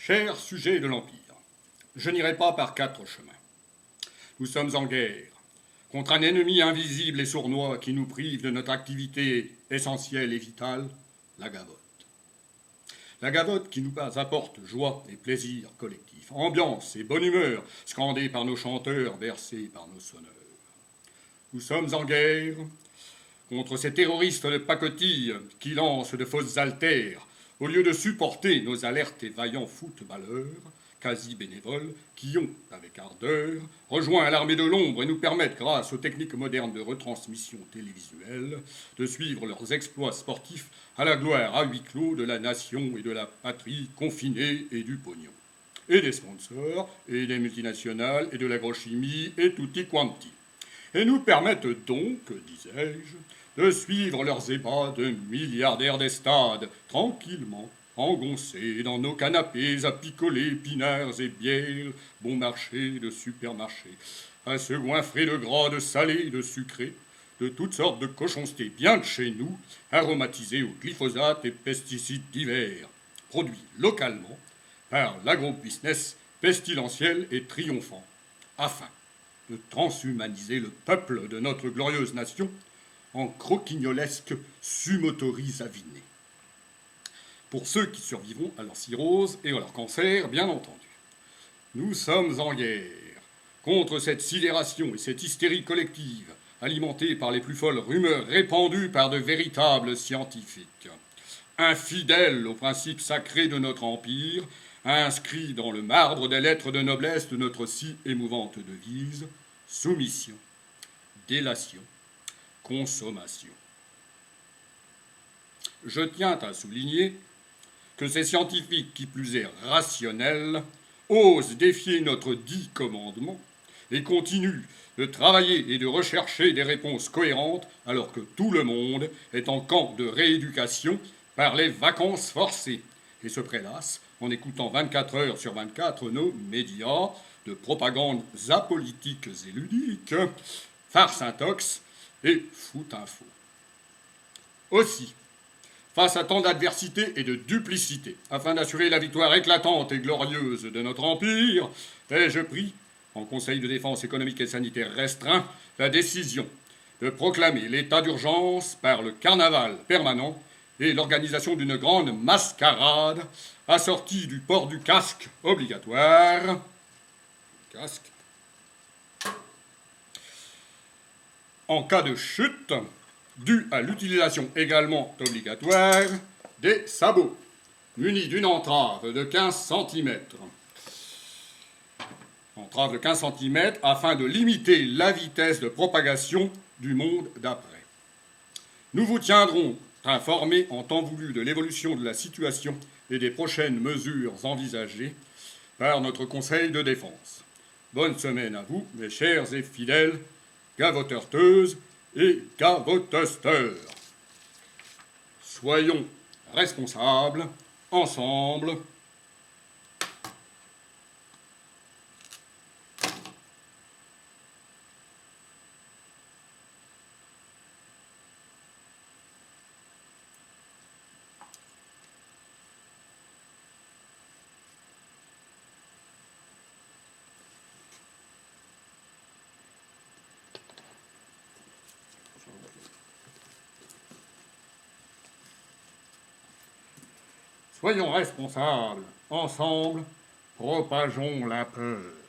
Chers sujets de l'Empire, je n'irai pas par quatre chemins. Nous sommes en guerre contre un ennemi invisible et sournois qui nous prive de notre activité essentielle et vitale, la gavotte. La gavotte qui nous apporte joie et plaisir collectif, ambiance et bonne humeur, scandée par nos chanteurs, bercée par nos sonneurs. Nous sommes en guerre contre ces terroristes de pacotille qui lancent de fausses haltères, au lieu de supporter nos alertes et vaillants footballeurs, quasi bénévoles, qui ont, avec ardeur, rejoint l'armée de l'ombre et nous permettent, grâce aux techniques modernes de retransmission télévisuelle, de suivre leurs exploits sportifs à la gloire à huis clos de la nation et de la patrie confinée et du pognon. Et des sponsors, et des multinationales, et de l'agrochimie, et tutti quanti. Et nous permettent donc, disais-je, de suivre leurs ébats de milliardaires des stades, tranquillement, engoncés dans nos canapés à picoler épinards et bières, bon marché de supermarché, à se goinfrer de gras, de salé, de sucré, de toutes sortes de cochoncetés bien de chez nous, aromatisés au glyphosate et pesticides divers, produits localement par l'agro-business pestilentiel et triomphant, afin de transhumaniser le peuple de notre glorieuse nation en croquignolesques sumotories avinées. Pour ceux qui survivront à leur cirrhose et à leur cancer, bien entendu. Nous sommes en guerre contre cette sidération et cette hystérie collective alimentée par les plus folles rumeurs répandues par de véritables scientifiques, infidèles aux principes sacrés de notre empire, inscrits dans le marbre des lettres de noblesse de notre si émouvante devise, soumission, délation, consommation. Je tiens à souligner que ces scientifiques, qui plus est rationnels, osent défier notre dit commandement et continuent de travailler et de rechercher des réponses cohérentes alors que tout le monde est en camp de rééducation par les vacances forcées et se prélasse en écoutant 24 heures sur 24 nos médias de propagandes apolitiques et ludiques, farce intox et foot info. Aussi, face à tant d'adversité et de duplicité, afin d'assurer la victoire éclatante et glorieuse de notre empire, ai-je pris, en Conseil de défense économique et sanitaire restreint, la décision de proclamer l'état d'urgence par le carnaval permanent et l'organisation d'une grande mascarade assortie du port du casque obligatoire. Casque. En cas de chute, due à l'utilisation également obligatoire des sabots, munis d'une entrave de 15 cm. Entrave de 15 cm afin de limiter la vitesse de propagation du monde d'après. Nous vous tiendrons informés en temps voulu de l'évolution de la situation et des prochaines mesures envisagées par notre Conseil de défense. Bonne semaine à vous, mes chers et fidèles gavoteurteuses et gavotesteurs. Soyons responsables, ensemble. Soyons responsables, ensemble, propageons la peur.